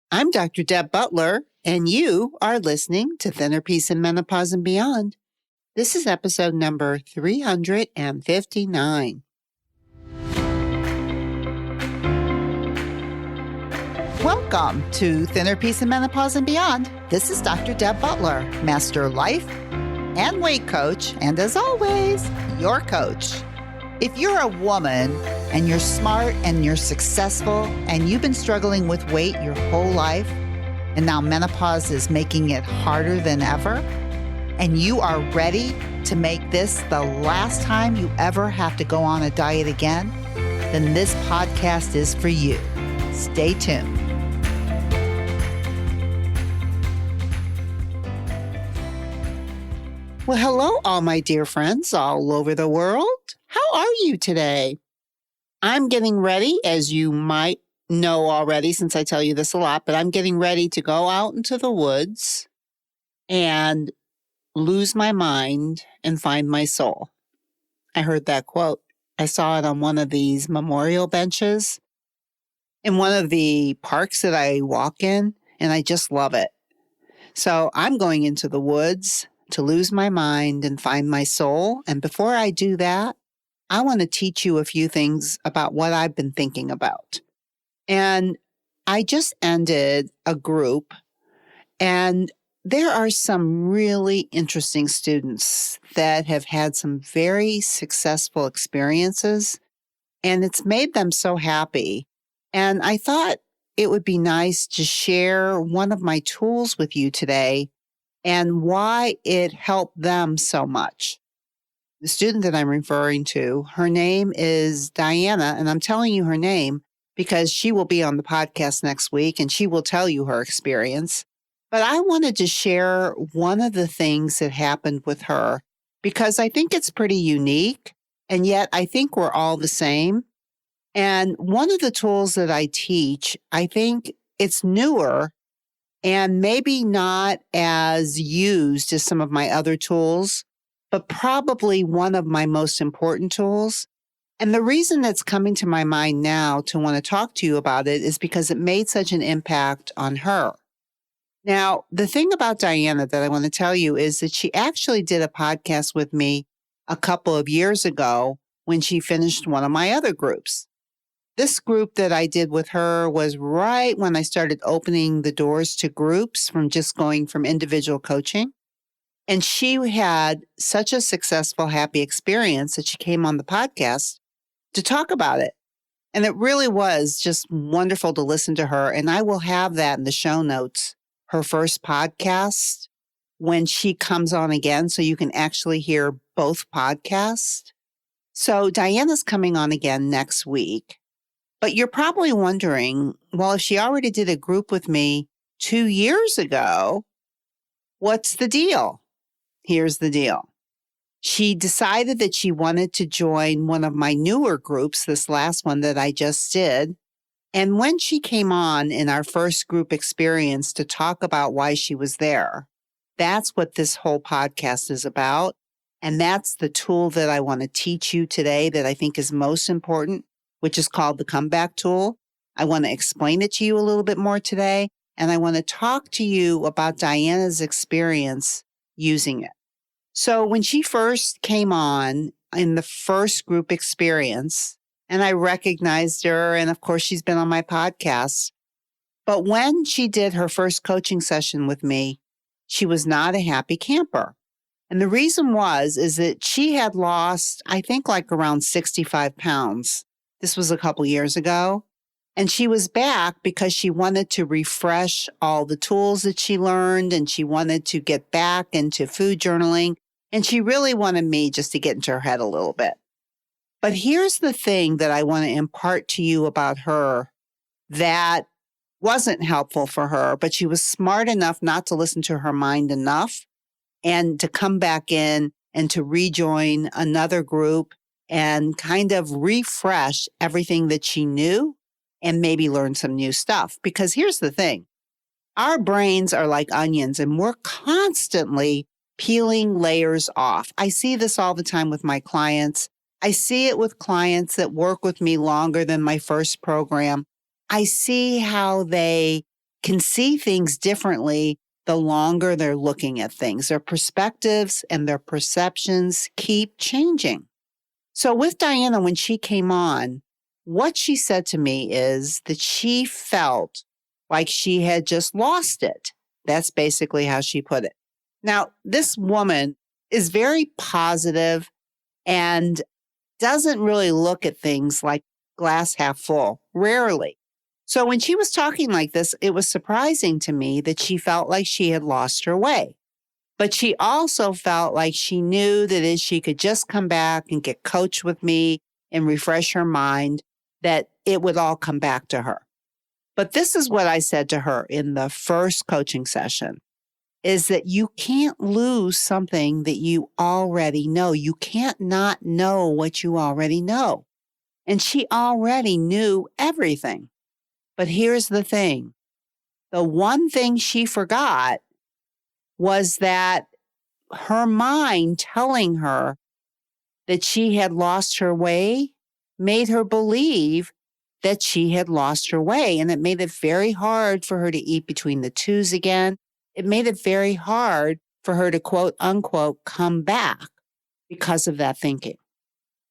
I'm Dr. Deb Butler, and you are listening to Thinner Peace in Menopause and Beyond. This is episode number 359. Welcome to Thinner Peace in Menopause and Beyond. This is Dr. Deb Butler, Master Life and Weight Coach, and as always, your coach. If you're a woman and you're smart and you're successful and you've been struggling with weight your whole life, and now menopause is making it harder than ever, and you are ready to make this the last time you ever have to go on a diet again, then this podcast is for you. Stay tuned. Well, hello, all my dear friends all over the world. How are you today? I'm getting ready, as you might know already since I tell you this a lot, but I'm getting ready to go out into the woods and lose my mind and find my soul. I heard that quote. I saw it on one of these memorial benches in one of the parks that I walk in, and I just love it. So I'm going into the woods to lose my mind and find my soul. And before I do that, I want to teach you a few things about what I've been thinking about. And I just ended a group, and there are some really interesting students that have had some very successful experiences, and it's made them so happy. And I thought it would be nice to share one of my tools with you today and why it helped them so much. The student that I'm referring to, her name is Diana, and I'm telling you her name because she will be on the podcast next week and she will tell you her experience. But I wanted to share one of the things that happened with her because I think it's pretty unique, and yet I think we're all the same. And one of the tools that I teach, I think it's newer and maybe not as used as some of my other tools, but probably one of my most important tools. And the reason that's coming to my mind now to want to talk to you about it is because it made such an impact on her. Now, the thing about Diana that I want to tell you is that she actually did a podcast with me a couple of years ago when she finished one of my other groups. This group that I did with her was right when I started opening the doors to groups from just going from individual coaching. And she had such a successful, happy experience that she came on the podcast to talk about it. And it really was just wonderful to listen to her. And I will have that in the show notes, her first podcast, when she comes on again, so you can actually hear both podcasts. So Diana's coming on again next week. But you're probably wondering, well, if she already did a group with me 2 years ago, what's the deal? Here's the deal. She decided that she wanted to join one of my newer groups, this last one that I just did. And when she came on in our first group experience to talk about why she was there, that's what this whole podcast is about. And that's the tool that I want to teach you today that I think is most important, which is called the comeback tool. I want to explain it to you a little bit more today. And I want to talk to you about Diana's experience using it. So when she first came on in the first group experience, and I recognized her, and of course she's been on my podcast, but when she did her first coaching session with me, she was not a happy camper. And the reason is that she had lost, I think, like around 65 pounds. This was a couple years ago. And she was back because she wanted to refresh all the tools that she learned, and she wanted to get back into food journaling. And she really wanted me just to get into her head a little bit. But here's the thing that I want to impart to you about her that wasn't helpful for her, but she was smart enough not to listen to her mind enough and to come back in and to rejoin another group and kind of refresh everything that she knew and maybe learn some new stuff. Because here's the thing. Our brains are like onions and we're constantly peeling layers off. I see this all the time with my clients. I see it with clients that work with me longer than my first program. I see how they can see things differently the longer they're looking at things. Their perspectives and their perceptions keep changing. So with Diana, when she came on, what she said to me is that she felt like she had just lost it. That's basically how she put it. Now, this woman is very positive and doesn't really look at things like glass half full, rarely. So when she was talking like this, it was surprising to me that she felt like she had lost her way. But she also felt like she knew that if she could just come back and get coached with me and refresh her mind, that it would all come back to her. But this is what I said to her in the first coaching session, is that you can't lose something that you already know. You can't not know what you already know. And she already knew everything. But here's the thing. The one thing she forgot was that her mind telling her that she had lost her way made her believe that she had lost her way. And it made it very hard for her to eat between the twos again. It made it very hard for her to quote unquote come back because of that thinking.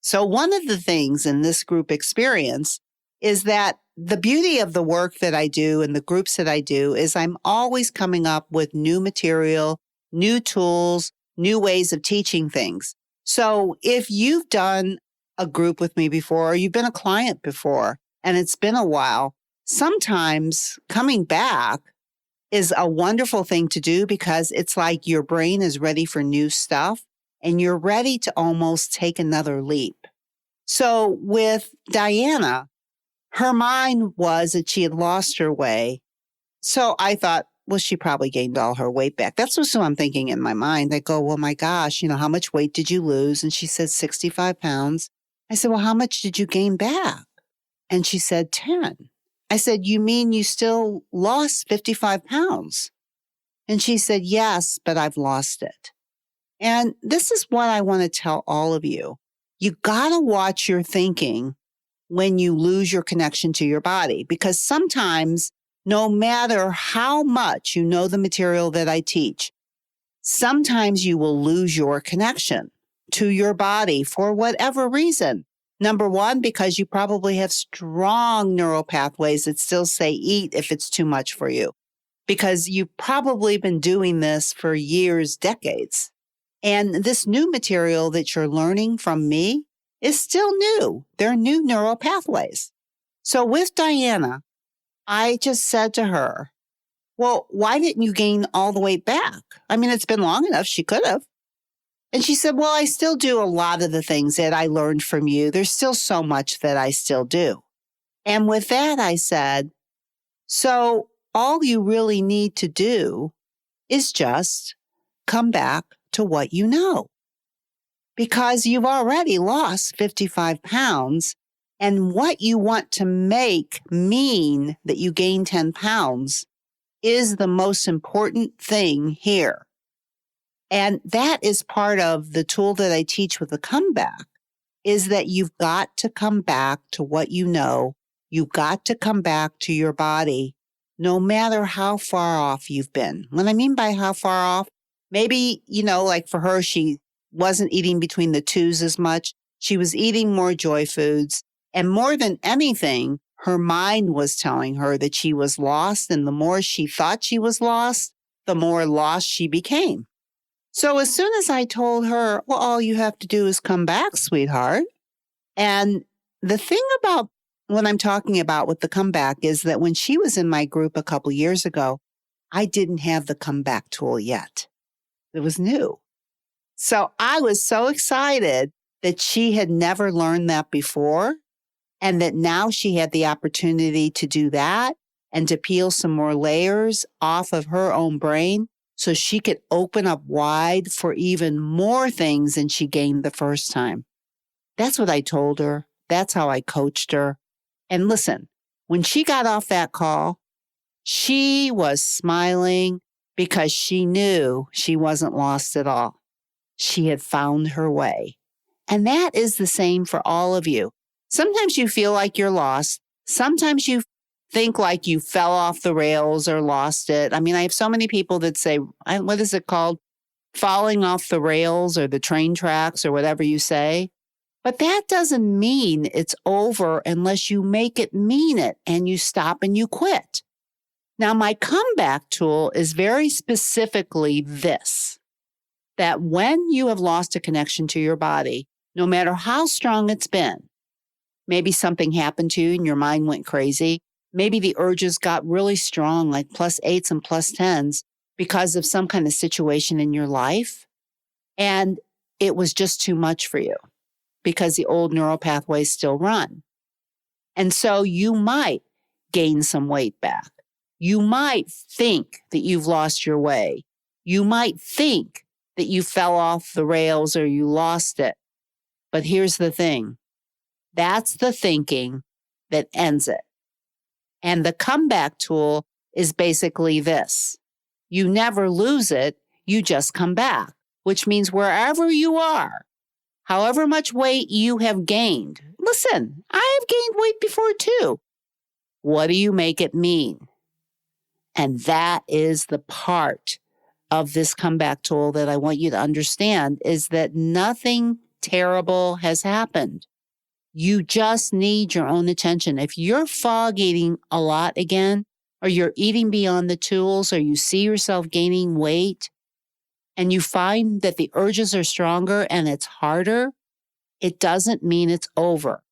So one of the things in this group experience is that the beauty of the work that I do and the groups that I do is I'm always coming up with new material, new tools, new ways of teaching things. So if you've done a group with me before, or you've been a client before, and it's been a while, sometimes coming back is a wonderful thing to do because it's like your brain is ready for new stuff and you're ready to almost take another leap. So with Diana, her mind was that she had lost her way. So I thought, well, she probably gained all her weight back. That's what I'm thinking in my mind. I go, well, my gosh, how much weight did you lose? And she said 65 pounds. I said, well, how much did you gain back? And she said 10. I said, you mean you still lost 55 pounds? And she said, yes, but I've lost it. And this is what I want to tell all of you. You got to watch your thinking when you lose your connection to your body, because sometimes no matter how much you know the material that I teach, sometimes you will lose your connection to your body for whatever reason. Number one, because you probably have strong neural pathways that still say eat if it's too much for you, because you've probably been doing this for years, decades. And this new material that you're learning from me is still new. They're new neural pathways. So with Diana, I just said to her, well, why didn't you gain all the weight back? I mean, it's been long enough. She could have. And she said, well, I still do a lot of the things that I learned from you. There's still so much that I still do. And with that, I said, so all you really need to do is just come back to what you know. Because you've already lost 55 pounds, and what you want to make mean that you gain 10 pounds is the most important thing here. And that is part of the tool that I teach with the comeback, is that you've got to come back to what you know. You've got to come back to your body, no matter how far off you've been. What I mean by how far off, maybe, like for her, she wasn't eating between the twos as much. She was eating more joy foods. And more than anything, her mind was telling her that she was lost. And the more she thought she was lost, the more lost she became. So as soon as I told her, well, all you have to do is come back, sweetheart. And the thing about what I'm talking about with the comeback is that when she was in my group a couple years ago, I didn't have the comeback tool yet. It was new. So I was so excited that she had never learned that before, and that now she had the opportunity to do that and to peel some more layers off of her own brain so she could open up wide for even more things than she gained the first time. That's what I told her. That's how I coached her. And listen, when she got off that call, she was smiling because she knew she wasn't lost at all. She had found her way. And that is the same for all of you. Sometimes you feel like you're lost. Sometimes you think like you fell off the rails or lost it. I mean, I have so many people that say, what is it called? Falling off the rails or the train tracks or whatever you say. But that doesn't mean it's over unless you make it mean it and you stop and you quit. Now, my comeback tool is very specifically this, that when you have lost a connection to your body, no matter how strong it's been, maybe something happened to you and your mind went crazy. Maybe the urges got really strong, like +8s and +10s, because of some kind of situation in your life. And it was just too much for you because the old neural pathways still run. And so you might gain some weight back. You might think that you've lost your way. You might think that you fell off the rails or you lost it. But here's the thing. That's the thinking that ends it. And the comeback tool is basically this. You never lose it. You just come back, which means wherever you are, however much weight you have gained. Listen, I have gained weight before too. What do you make it mean? And that is the part of this comeback tool that I want you to understand is that nothing terrible has happened. You just need your own attention. If you're fog eating a lot again, or you're eating beyond the tools, or you see yourself gaining weight, and you find that the urges are stronger and it's harder, it doesn't mean it's over.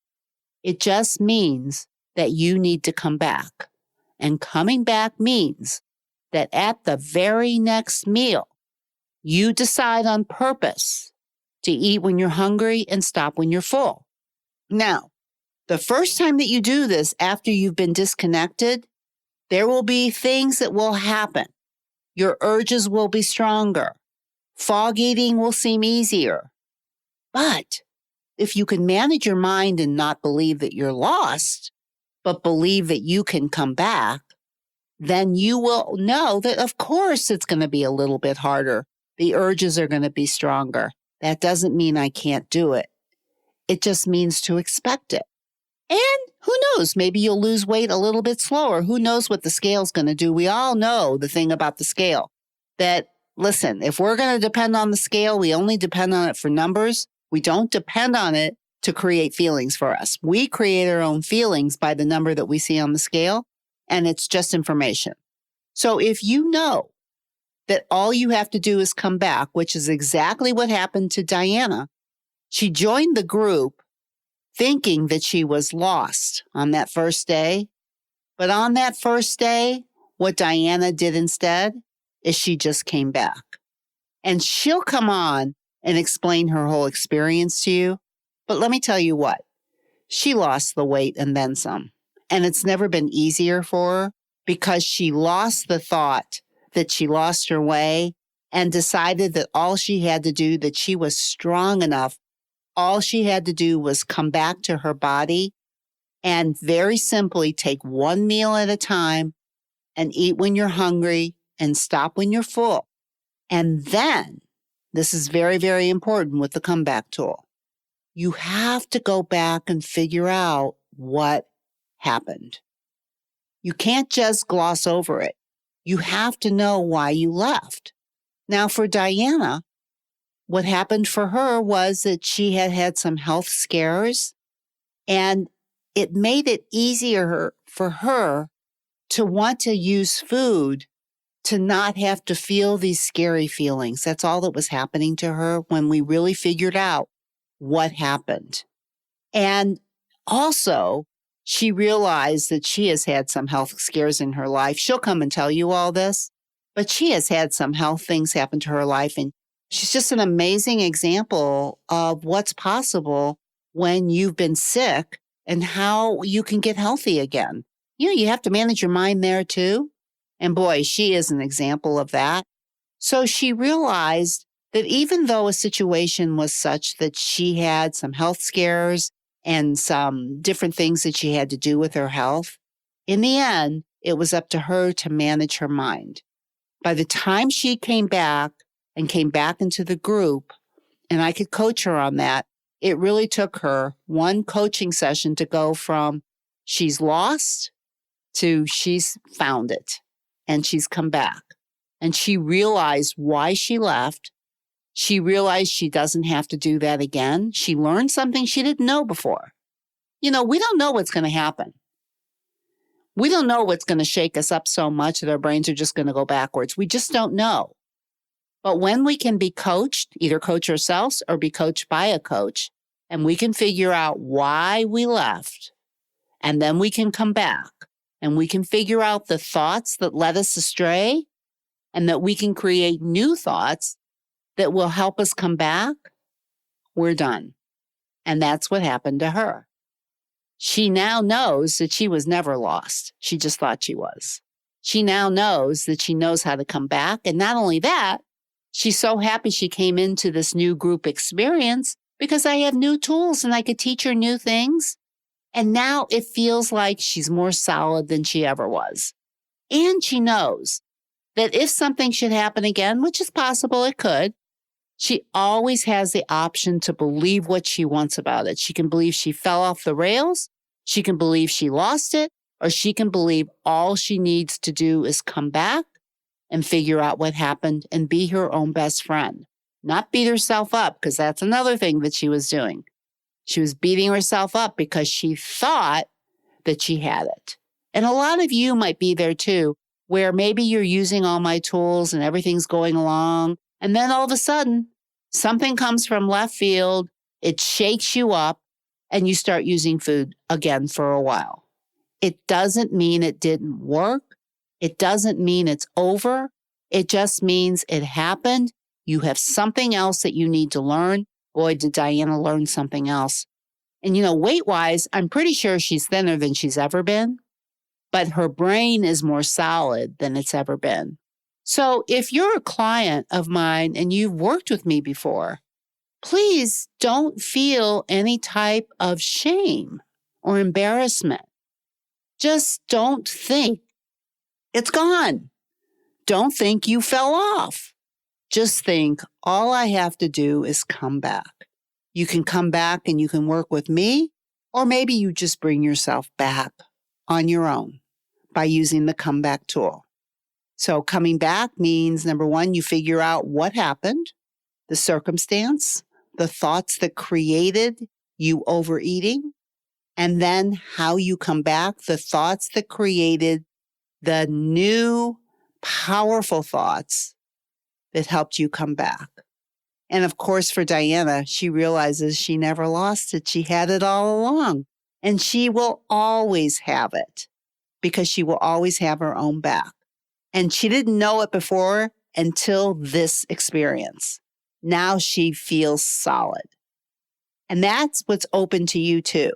It just means that you need to come back. And coming back means that at the very next meal, you decide on purpose to eat when you're hungry and stop when you're full. Now, the first time that you do this after you've been disconnected, there will be things that will happen. Your urges will be stronger. Fog eating will seem easier. But if you can manage your mind and not believe that you're lost, but believe that you can come back, then you will know that, of course, it's going to be a little bit harder. The urges are going to be stronger. That doesn't mean I can't do it. It just means to expect it. And who knows, maybe you'll lose weight a little bit slower. Who knows what the scale's going to do? We all know the thing about the scale that, listen, if we're going to depend on the scale, we only depend on it for numbers. We don't depend on it to create feelings for us. We create our own feelings by the number that we see on the scale, and it's just information. So if you know that all you have to do is come back, which is exactly what happened to Diana, she joined the group thinking that she was lost on that first day. But on that first day, what Diana did instead is she just came back. And she'll come on and explain her whole experience to you. But let me tell you what, she lost the weight and then some. And it's never been easier for her because she lost the thought that she lost her way and decided that all she had to do, that she was strong enough. All she had to do was come back to her body and very simply take one meal at a time and eat when you're hungry and stop when you're full. And then, this is very, very important with the comeback tool, you have to go back and figure out what happened. You can't just gloss over it. You have to know why you left. Now, for Diana, what happened for her was that she had had some health scares, and it made it easier for her to want to use food to not have to feel these scary feelings. That's all that was happening to her when we really figured out what happened. And also, she realized that she has had some health scares in her life. She'll come and tell you all this, but she has had some health things happen to her life. And she's just an amazing example of what's possible when you've been sick and how you can get healthy again. You know, you have to manage your mind there too. And boy, she is an example of that. So she realized that even though a situation was such that she had some health scares and some different things that she had to do with her health, in the end, it was up to her to manage her mind. By the time she came back and came back into the group, and I could coach her on that, it really took her one coaching session to go from she's lost to she's found it and she's come back. And she realized why she left. She realized she doesn't have to do that again. She learned something she didn't know before. We don't know what's going to happen. We don't know what's going to shake us up so much that our brains are just going to go backwards. We just don't know. But when we can be coached, either coach ourselves or be coached by a coach, and we can figure out why we left, and then we can come back and we can figure out the thoughts that led us astray, and that we can create new thoughts that will help us come back, we're done. And that's what happened to her. She now knows that she was never lost. She just thought she was. She now knows that she knows how to come back. And not only that, she's so happy she came into this new group experience because I have new tools and I could teach her new things. And now it feels like she's more solid than she ever was. And she knows that if something should happen again, which is possible, it could, she always has the option to believe what she wants about it. She can believe she fell off the rails. She can believe she lost it, or she can believe all she needs to do is come back and figure out what happened and be her own best friend. Not beat herself up, because that's another thing that she was doing. She was beating herself up because she thought that she had it. And a lot of you might be there too, where maybe you're using all my tools and everything's going along. And then all of a sudden, something comes from left field, it shakes you up, and you start using food again for a while. It doesn't mean it didn't work. It doesn't mean it's over. It just means it happened. You have something else that you need to learn. Boy, did Diana learn something else. And weight-wise, I'm pretty sure she's thinner than she's ever been, but her brain is more solid than it's ever been. So if you're a client of mine and you've worked with me before, please don't feel any type of shame or embarrassment. Just don't think it's gone. Don't think you fell off. Just think all I have to do is come back. You can come back and you can work with me, or maybe you just bring yourself back on your own by using the comeback tool. So coming back means, number one, you figure out what happened, the circumstance, the thoughts that created you overeating, and then how you come back, the thoughts that created the new powerful thoughts that helped you come back. And of course, for Diana, she realizes she never lost it. She had it all along, and she will always have it because she will always have her own back. And she didn't know it before until this experience. Now she feels solid. And that's what's open to you too,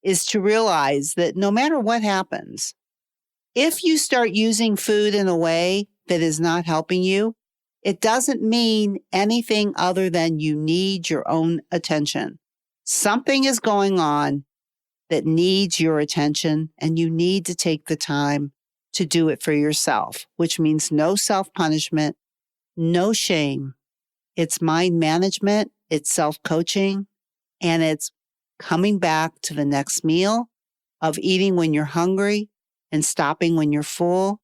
is to realize that no matter what happens, if you start using food in a way that is not helping you, it doesn't mean anything other than you need your own attention. Something is going on that needs your attention, and you need to take the time to do it for yourself, which means no self-punishment, no shame. It's mind management, it's self-coaching, and it's coming back to the next meal of eating when you're hungry and stopping when you're full,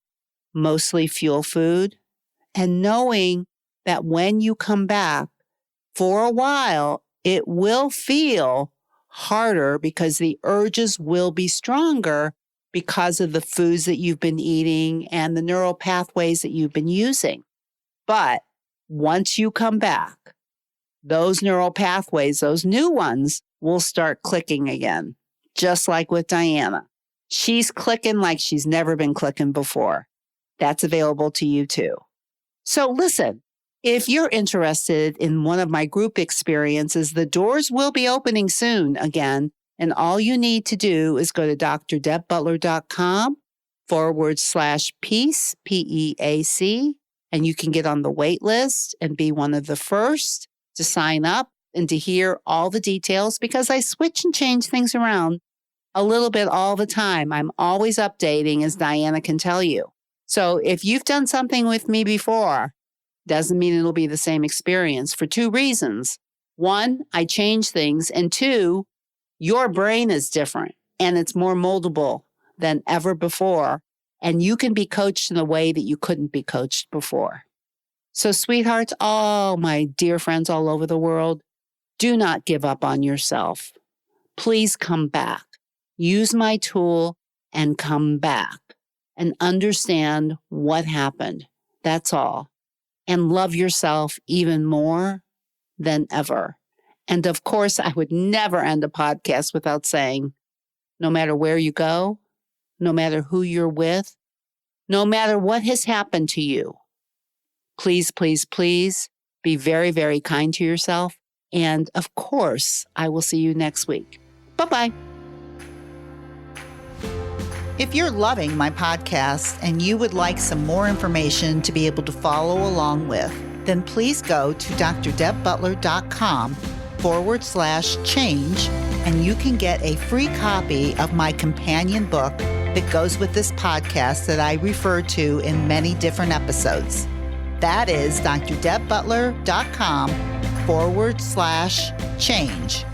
mostly fuel food, and knowing that when you come back for a while, it will feel harder because the urges will be stronger because of the foods that you've been eating and the neural pathways that you've been using. But once you come back, those neural pathways, those new ones, will start clicking again, just like with Diana. She's clicking like she's never been clicking before. That's available to you too. So listen, if you're interested in one of my group experiences, the doors will be opening soon again. And all you need to do is go to drdebbutler.com/peace, PEAC, and you can get on the wait list and be one of the first to sign up and to hear all the details, because I switch and change things around a little bit all the time. I'm always updating, as Diana can tell you. So if you've done something with me before, doesn't mean it'll be the same experience for two reasons. One, I change things. And two, your brain is different and it's more moldable than ever before. And you can be coached in a way that you couldn't be coached before. So, sweethearts, all my dear friends all over the world, do not give up on yourself. Please come back. Use my tool and come back and understand what happened. That's all. And love yourself even more than ever. And of course, I would never end a podcast without saying, no matter where you go, no matter who you're with, no matter what has happened to you, please, please, please be very, very kind to yourself. And of course, I will see you next week. Bye-bye. If you're loving my podcast and you would like some more information to be able to follow along with, then please go to drdebbutler.com/change, and you can get a free copy of my companion book that goes with this podcast that I refer to in many different episodes. That is drdebbutler.com/change, CHANGE.